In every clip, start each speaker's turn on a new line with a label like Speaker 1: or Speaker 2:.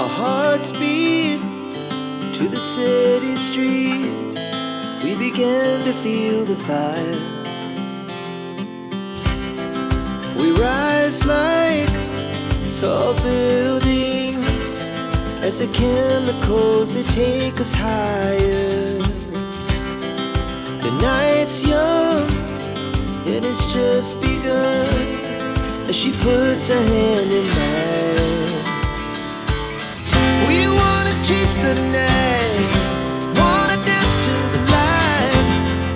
Speaker 1: Our hearts beat to the city streets. We began to feel the fire. We rise like tall buildings as the chemicals, they take us higher. The night's young, it has just begun, as she puts her hand in mine. We wanna chase the night, wanna dance to the light,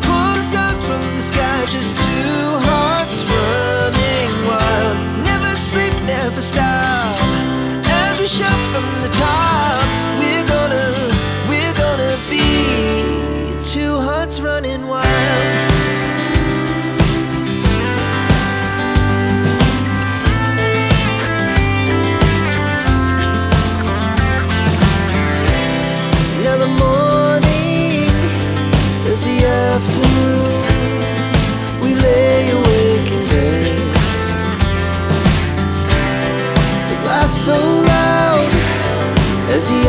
Speaker 1: pull the stars from the sky, just two hearts running wild. Never sleep, never stop, as we shout from the top. We're gonna be two hearts running wild. Now the morning is the afternoon. We lay awake in bed. The laughs so loud as the